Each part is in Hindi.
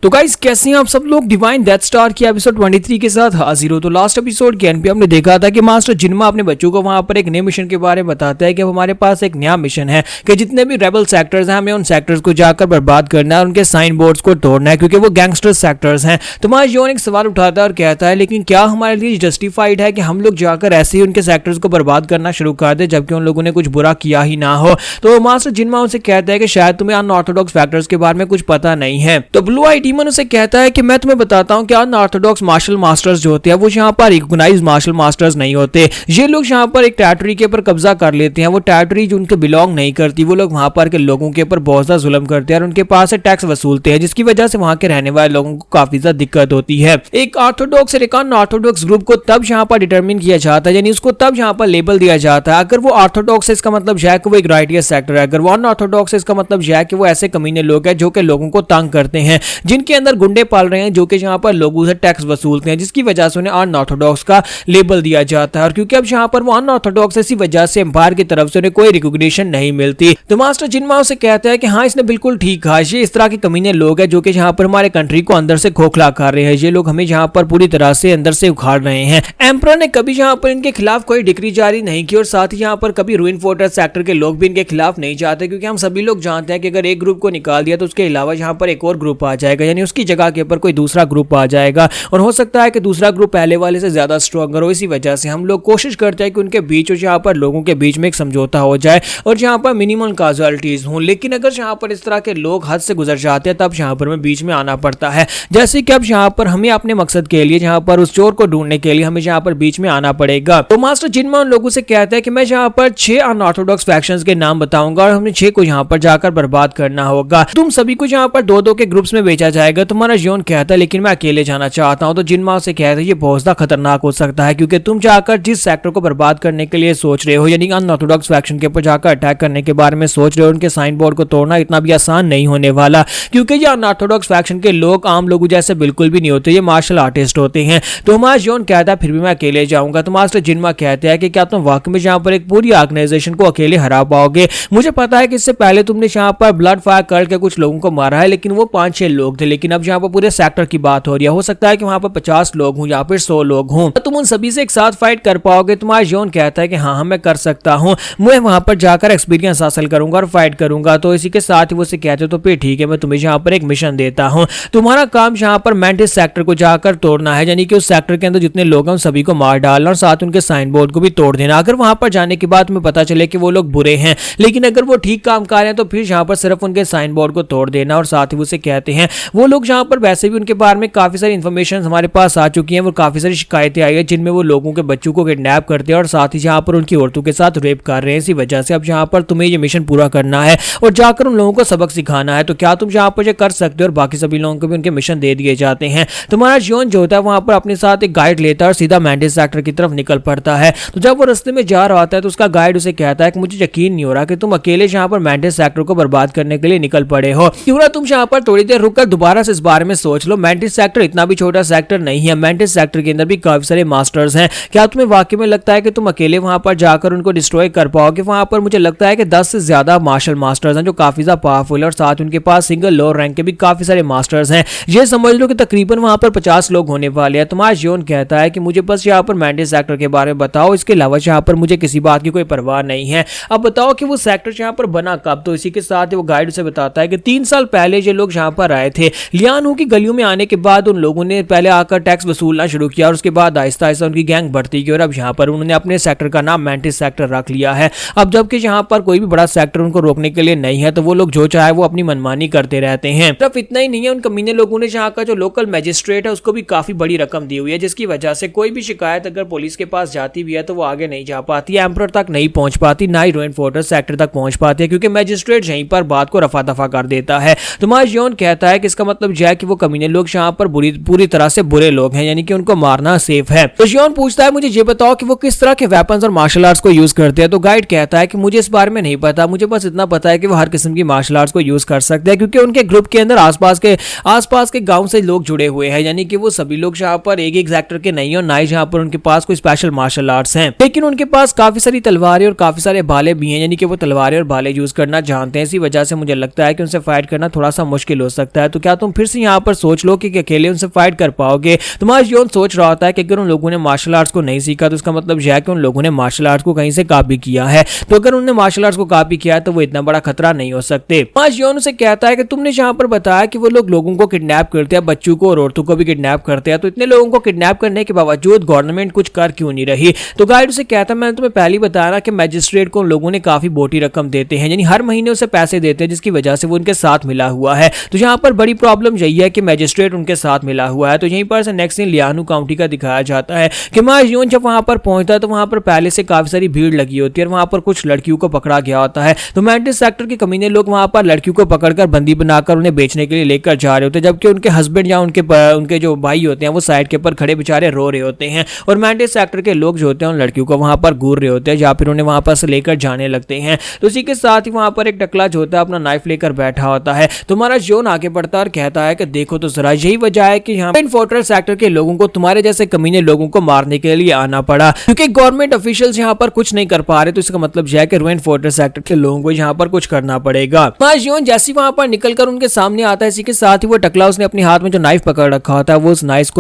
तो गाइस कैसे हैं आप सब लोग। डिवाइन डेथ स्टार की एपिसोड 23 के साथ हाजिर हो। तो लास्ट एपिसोड के एंड पे हमने देखा था कि मास्टर जिनमा अपने बच्चों को वहां पर एक नए मिशन के बारे में बताता है कि अब हमारे पास एक नया मिशन है कि जितने भी रेबल सेक्टर्स हैं हमें उन सेक्टर्स को जाकर बर्बाद करना है और उनके साइन बोर्ड्स को तोड़ना है क्योंकि वो गैंगस्टर सेक्टर्स हैं। तो मास्टर जोन एक सवाल उठाता है और कहता है लेकिन क्या हमारे लिए जस्टिफाइड है कि हम लोग जाकर ऐसे ही उनके सेक्टर्स को बर्बाद करना शुरू कर दे जबकि उन लोगों ने कुछ बुरा किया ही ना हो। तो मास्टर जिनमा उनसे कहता है कि शायद तुम्हें अनऑर्थोडॉक्स फैक्टर्स के बारे में कुछ पता नहीं है। तो ब्लू आई डीमन उसे कहता है कि मैं तुम्हें बताता हूं कि अनऑर्थोडॉक्स मार्शल मास्टर्स जो होते हैं वो यहाँ पर रिकॉग्नाइज्ड मार्शल मास्टर्स नहीं होते। ये लोग यहाँ पर एक टेरिटरी के ऊपर कब्जा कर लेते हैं। वो टेरिटरी जो उनको बिलोंग नहीं करती वो लोग वहां पर के लोगों के ऊपर बहुत ज्यादा जुल्म करते हैं और उनके पास से टैक्स वसूलते हैं जिसकी वजह से वहां के रहने वाले लोगों को काफी ज्यादा दिक्कत होती है। एक ऑर्थोडॉक्स और एक अनऑर्थोडॉक्स ग्रुप को तब यहाँ पर डिटरमिन किया जाता है यानी उसको तब यहाँ पर लेबल दिया जाता है। अगर वो ऑर्थोडॉक्स है इसका मतलब है कि वो एक राइटियस सेक्टर है। अगर वो अनऑर्थोडॉक्स है इसका मतलब है कि वो ऐसे कमीने लोग हैं जो कि लोगों को तंग करते हैं, जिनके अंदर गुंडे पाल रहे हैं जो कि यहाँ पर लोगों से टैक्स वसूलते हैं, जिसकी वजह से उन्हें अनऑर्थोडॉक्स का लेबल दिया जाता है। और क्योंकि अब यहाँ पर वो अनऑर्थोडॉक्स इसी वजह से एम्पायर की तरफ से उन्हें कोई रिकॉग्निशन नहीं मिलती। तो मास्टर जिनमा उसे कहता है कि हाँ इसने बिल्कुल ठीक कहा, ये इस तरह के कमीने लोग हैं जो कि यहाँ पर हमारे कंट्री को अंदर से खोखला कर रहे हैं। ये लोग हमें यहाँ पर पूरी तरह से अंदर से उखाड़ रहे हैं। एम्परर ने कभी यहाँ पर इनके खिलाफ कोई डिक्री जारी नहीं की और साथ ही यहाँ पर कभी रूइन फोर्ट्रेस सेक्टर के लोग भी इनके खिलाफ नहीं चाहते क्योंकि हम सभी लोग जानते हैं कि अगर एक ग्रुप को निकाल दिया तो उसके अलावा यहाँ पर एक और ग्रुप आ जाएगा यानी उसकी जगह के ऊपर कोई दूसरा ग्रुप आ जाएगा और हो सकता है कि दूसरा ग्रुप पहले वाले से ज्यादा स्ट्रॉन्गर हो। इसी वजह से हम लोग कोशिश करते हैं कि उनके बीच और यहाँ पर लोगों के बीच में एक समझौता हो जाए और यहाँ पर मिनिमम काजुअलिटीज हों। लेकिन अगर यहाँ पर इस तरह के लोग हद से गुजर जाते हैं तब यहाँ पर हमें बीच में आना पड़ता है। जैसे कि अब यहाँ पर हमें अपने मकसद के लिए यहाँ पर उस चोर को ढूंढने के लिए हमें यहाँ पर बीच में आना पड़ेगा। तो मास्टर जिनमा उन लोगों से कहता है कि मैं यहाँ पर 6 अनऑर्थोडॉक्स फैक्शंस के नाम बताऊंगा और हमें 6 को यहाँ पर जाकर बर्बाद करना होगा। तुम सभी को यहाँ पर 2-2 के ग्रुप्स में भेजा जाएगा। तुम्हारा जोन कहता है लेकिन मैं अकेले जाना चाहता हूँ। तो जिनमा से कहता है ये बहुत ज्यादा खतरनाक हो सकता है क्योंकि तुम जाकर जिस सेक्टर को बर्बाद करने के लिए सोच रहे हो यानी अनऑर्थोडॉक्स फैक्शन के ऊपर जाकर अटैक करने के बारे में सोच रहे हो, उनके साइन बोर्ड को तोड़ना इतना भी आसान नहीं होने वाला क्योंकि ये अनऑर्थोडॉक्स फैक्शन के लोग आम लोगों जैसे बिल्कुल भी नहीं होते, ये मार्शल आर्टिस्ट होते हैं। तो हमारा जोन कहता है फिर भी मैं अकेले जाऊंगा। तो मास्टर जिनमा कहते हैं कि क्या तुम वाकई में यहाँ पर एक पूरी ऑर्गेनाइजेशन को अकेले हरा पाओगे? मुझे पता है कि इससे पहले तुमने यहाँ पर ब्लड फायर करके कुछ लोगों को मारा है लेकिन वो 5-6 लोग थे, लेकिन अब यहाँ पर पूरे सेक्टर की बात हो रही है। हो सकता है कि वहां पर 50 लोग हों या फिर 100 लोग हों, तो तुम उन सभी से एक साथ फाइट कर पाओगे? तुम्हारा जोन कहता है कि हाँ मैं कर सकता हूं, मैं वहां पर जाकर एक्सपीरियंस हासिल करूंगा और फाइट करूंगा। तो इसी के साथ ही वो से कहते हो तो फिर ठीक है मैं तुम्हें यहाँ पर एक मिशन देता हूं। तुम्हारा काम यहाँ पर मेंटिस सेक्टर को जाकर तोड़ना है यानी कि उस सेक्टर के अंदर जितने लोग हैं उन सभी को मार डालना और साथ उनके साइन बोर्ड को भी तोड़ देना। अगर वहां पर जाने के बाद तुम्हें पता चले कि वो लोग बुरे हैं लेकिन अगर वो ठीक काम कर रहे हैं तो फिर यहाँ पर सिर्फ उनके साइन बोर्ड को तोड़ देना। और साथ ही उसे कहते हैं वो लोग यहाँ पर वैसे भी उनके बारे में काफी सारी इंफॉर्मेशन हमारे पास आ चुकी हैं, वो काफी सारी शिकायतें आई है जिनमें वो लोगों के बच्चों को किडनैप करते हैं और साथ ही यहाँ पर उनकी औरतों के साथ रेप कर रहे हैं। इसी वजह से अब यहाँ पर तुम्हें ये मिशन पूरा करना है और जाकर उन लोगों को सबक सिखाना है। तो क्या तुम यहाँ पर ये कर सकते हो? और बाकी सभी लोगों को भी उनके मिशन दे दिए जाते हैं। तुम्हारा जोन जो होता है वहां पर अपने साथ एक गाइड लेता है और सीधा मेंटिस सेक्टर की तरफ निकल पड़ता है। तो जब वो रास्ते में जा रहा होता है तो उसका गाइड उसे कहता है कि मुझे यकीन नहीं हो रहा कि तुम अकेले यहाँ पर मेंटिस सेक्टर को बर्बाद करने के लिए निकल पड़े हो। क्यों ना तुम यहाँ पर थोड़ी देर रुककर दोबारा से इस बारे में सोच लो। मेंटिस सेक्टर इतना भी छोटा सेक्टर नहीं है, मेंटिस सेक्टर के अंदर भी काफी सारे मास्टर्स हैं। क्या तुम्हें वाकई में लगता है कि तुम अकेले वहां पर जाकर उनको डिस्ट्रॉय कर पाओगे? वहां पर मुझे लगता है कि 10 से ज्यादा मार्शल मास्टर्स हैं जो काफी ज्यादा पावरफुल है और साथ उनके पास सिंगल लोअर रैंक के भी काफी सारे मास्टर्स हैं। ये समझ लो कि तकरीबन वहां पर 50 लोग होने वाले हैं। तुम्हारा जोन कहता है कि मुझे बस यहाँ पर मेंटिस सेक्टर के बारे में बताओ, इसके अलावा यहाँ पर मुझे किसी बात की कोई परवाह नहीं है। अब बताओ कि वो सेक्टर यहाँ पर बना कब? तो इसी के साथ वो गाइड उसे बताता है कि 3 साल पहले ये लोग यहाँ पर आए थे। लियानू की गलियों में आने के बाद उन लोगों ने पहले आकर टैक्स वसूलना शुरू किया और उसके बाद आहिस्ता आहिस्ता उनकी गैंग बढ़ती गई और अब यहाँ पर उन्होंने अपने सेक्टर का नाम मेंटिस सेक्टर रख लिया है। अब जबकि यहाँ पर कोई भी बड़ा सेक्टर उनको रोकने के लिए नहीं है तो वो लोग जो चाहे वो अपनी मनमानी करते रहते हैं। सिर्फ इतना ही नहीं है, उन कमीने लोगों ने यहाँ का जो लोकल मैजिस्ट्रेट है उसको भी काफी बड़ी रकम दी हुई है जिसकी वजह से कोई भी शिकायत अगर पुलिस के पास जाती भी है तो वो आगे नहीं जा पाती, एम्परर तक नहीं पहुंच पाती, ना ही रूइन फोर्ट्रेस सेक्टर तक पहुंच पाती है क्योंकि मैजिस्ट्रेट यहीं पर बात को रफा दफा कर देता है। तुम्हारा जोन कहता है कि इसका मतलब यह है कि वो कमीने लोग यहाँ पर पूरी तरह से बुरे लोग हैं यानी कि उनको मारना सेफ है। तो जोन पूछता है मुझे ये बताओ कि वो किस तरह के वेपन्स और मार्शल आर्ट्स को यूज करते हैं? तो गाइड कहता है कि मुझे इस बारे में नहीं पता, मुझे बस इतना पता है कि वो हर किस्म की मार्शल आर्ट्स को यूज कर सकते हैं क्योंकि उनके ग्रुप के अंदर आसपास के गांव से लोग जुड़े हुए हैं यानी कि वो सभी लोग यहाँ पर एक सेक्टर के नहीं हो, ना ही यहाँ पर उनके पास कोई स्पेशल मार्शल आर्ट्स हैं, लेकिन उनके पास काफी सारी तलवारें और काफी सारे भाले भी हैं यानी कि वो तलवारें और भाले यूज करना जानते हैं। इसी वजह से मुझे लगता है कि उनसे फाइट करना थोड़ा सा मुश्किल हो सकता है। तो क्या तुम फिर से यहाँ पर सोच लो कि अकेले उनसे फाइट कर पाओगे। तो मार्स जियोन सोच रहा होता है कि अगर उन लोगों ने मार्शल आर्ट्स को नहीं सीखा तो इसका मतलब यह है कि उन लोगों ने मार्शल आर्ट्स को कहीं से कॉपी किया है। तो अगर उन्होंने मार्शल आर्ट्स को कॉपी किया है तो वो इतना बड़ा खतरा नहीं हो सकते। मार्स जियोन उसे कहता है कि तुमने यहाँ पर बताया कि वो लोगों को किडनैप करते हैं, बच्चों को और औरतों को भी किडनैप करते हैं, तो इतने लोगों को किडनैप करने के बावजूद गवर्नमेंट कुछ कर क्यों नहीं रही। तो गाइड उसे कहता है मैंने तुम्हें पहले ही बताया ना कि मैजिस्ट्रेट को उन लोगों ने काफी मोटी रकम देते हैं, यानी हर महीने उसे पैसे देते हैं, जिसकी वजह से वो उनके साथ मिला हुआ है। तो यहाँ पर बड़ी प्रॉब्लम यही है कि मैजिस्ट्रेट उनके साथ मिला हुआ है। तो यहीं पर से नेक्स्ट सीन लियानू काउंटी का दिखाया जाता है कि मार्स जियोन जब वहां पर पहुंचता है तो वहां पर पहले से काफी सारी भीड़ लगी होती है और वहां पर कुछ लड़कियों को पकड़ा गया होता है। तो मैंटिस सेक्टर के कमीने लोग वहां पर लड़कियों को पकड़कर बंदी बनाकर उन्हें बेचने के लिए लेकर जा रहे होते हैं, जबकि उनके हस्बैंड या उनके जो भाई होते हैं वो साइड के ऊपर खड़े बेचारे रो रहे होते हैं और मैंटिस सेक्टर के लोग जो होते हैं उन लड़कियों को वहां पर घूर रहे होते हैं या फिर उन्हें वहां पर से लेकर जाने लगते हैं। तो इसी के साथ ही वहां पर एक टकला जो होता है अपना नाइफ लेकर बैठा होता है। तो हमारा जियोन आगे बढ़ता है और कहता है कि देखो तो जरा यही वजह है कि यहाँ ट्विन फोर्ट्रेस सेक्टर के लोगों को तुम्हारे जैसे कमीने लोगों को मारने के लिए आना पड़ा, क्योंकि गवर्नमेंट ऑफिशियल्स यहाँ पर कुछ नहीं कर पा रहे। तो इसका मतलब यह है कि ट्विन फोर्ट्रेस सेक्टर के लोगों को यहाँ पर कुछ करना पड़ेगा। मार्स जियोन जैसे वहां पर निकलकर उनके सामने आता है, इसी के साथ ही वो टकला उसने अपने हाथ में जो नाइफ पकड़ रखा होता है वो उस नाइफ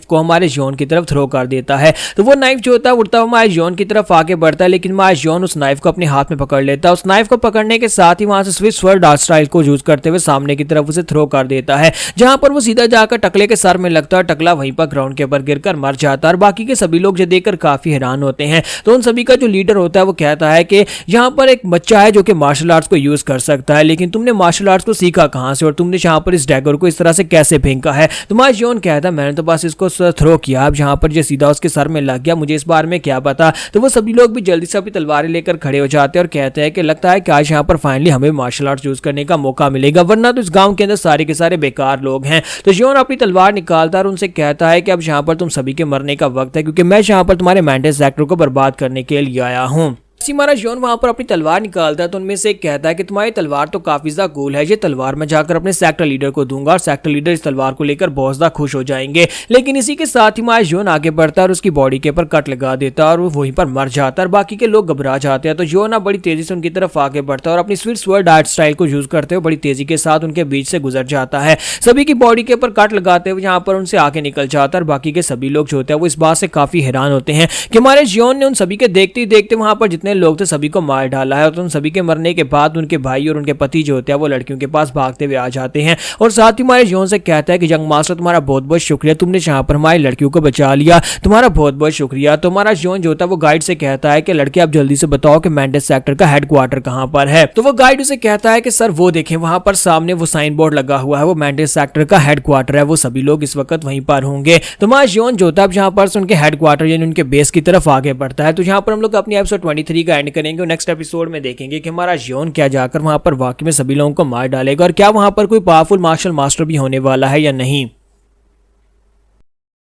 को हमारे जियोन की तरफ थ्रो कर देता है। तो वो नाइफ जो होता है उड़ता हुआ हमारे जियोन की तरफ आगे बढ़ता है, लेकिन मार्स जियोन उस नाइफ को अपने हाथ में पकड़ लेता है। उस नाइफ को पकड़ने के साथ ही वहां से स्विच स्वर्ड आर्ट स्टाइल को यूज करते हुए सामने की तरफ उसे थ्रो कर देता है, जहां पर वो सीधा जाकर टकले के सर में लगता है। टकला वहीं पर ग्राउंड के ऊपर गिरकर मर जाता है और बाकी के सभी लोग जो देखकर काफी हैरान होते हैं। तो उन सभी का जो लीडर होता है वो कहता है कि यहाँ पर एक बच्चा है जो कि मार्शल आर्ट्स को यूज कर सकता है, लेकिन तुमने मार्शल आर्ट्स को सीखा कहां से और तुमने यहाँ पर इस डैगर को इस तरह से कैसे फेंका है। तो मार्स जियोन कहता है मैंने तो बस इसको थ्रो किया, अब जहां पर जो सीधा उसके सर में लग गया, मुझे इस बारे में क्या पता। तो वो सभी लोग भी जल्दी से अपनी तलवारें लेकर खड़े हो जाते हैं और कहते हैं कि लगता है कि आज यहाँ पर फाइनली हमें मार्शल आर्ट्स यूज करने का मौका मिलेगा, वरना तो इस गांव के अंदर सारे के सारे बेकार लोग हैं। तो जियोन अपनी तलवार निकालता है और उनसे कहता है कि अब यहाँ पर तुम सभी के मरने का वक्त है, क्योंकि मैं यहाँ पर तुम्हारे मैंटिस सेक्टर को बर्बाद करने के लिए आया हूँ। हमारा जियोन वहां पर अपनी तलवार निकालता है तो उनमें से एक कहता है कि तुम्हारी तलवार तो काफी ज्यादा कूल है, ये तलवार मैं जाकर अपने सेक्टर लीडर को दूंगा और सेक्टर लीडर इस तलवार को लेकर बहुत ज्यादा खुश हो जाएंगे। लेकिन इसी के साथ ही हमारा जियोन आगे बढ़ता है और उसकी बॉडी के ऊपर कट लगा देता है और वो वहीं पर मर जाता है और बाकी के लोग घबरा जाते हैं। तो जियोन बड़ी तेजी से उनकी तरफ आगे बढ़ता है और अपनी स्विच स्वर्ड आर्ट स्टाइल को यूज करते हुए बड़ी तेजी के साथ उनके बीच से गुजर जाता है, सभी की बॉडी के ऊपर कट लगाते हुए यहाँ पर उनसे आगे निकल जाता है। और बाकी के सभी लोग जो होते हैं वो इस बात से काफी हैरान होते हैं कि हमारे जियोन ने उन सभी के देखते ही देखते वहां पर जितने लोग थे सभी को मार डाला है। और उन सभी के मरने के बाद उनके भाई और उनके पति जो होते हैं वो लड़कियों के पास भागते हुए आ जाते हैं और साथ ही हमारे जियोन से कहता है कि यंग मास्टर तुम्हारा बहुत बहुत शुक्रिया, तुमने यहाँ पर हमारी लड़कियों को बचा लिया, तुम्हारा बहुत बहुत शुक्रिया। तो हमारा जियोन जो होता है वो गाइड से कहता है कि लड़के आप जल्दी से बताओ कि मैंटिस सेक्टर का हेडक्वार्टर कहाँ पर है। तो वो गाइड उसे कहता है कि सर वो देखें वहां पर सामने वो साइन बोर्ड लगा हुआ है, वो मैंटिस सेक्टर का हेडक्वार्टर है, वो सभी लोग इस वक्त वहीं पर होंगे। तो हमारा जियोन जो होता है यहाँ पर उनके हेडक्वार्टर यानी उनके बेस की तरफ आगे बढ़ता है। तो यहाँ पर हम लोग अपनी एपिसोड 23 का एंड करेंगे और नेक्स्ट एपिसोड में देखेंगे कि हमारा जियोन क्या जाकर वहां पर वाकई में सभी लोगों को मार डालेगा और क्या वहां पर कोई पावरफुल मार्शल मास्टर भी होने वाला है या नहीं।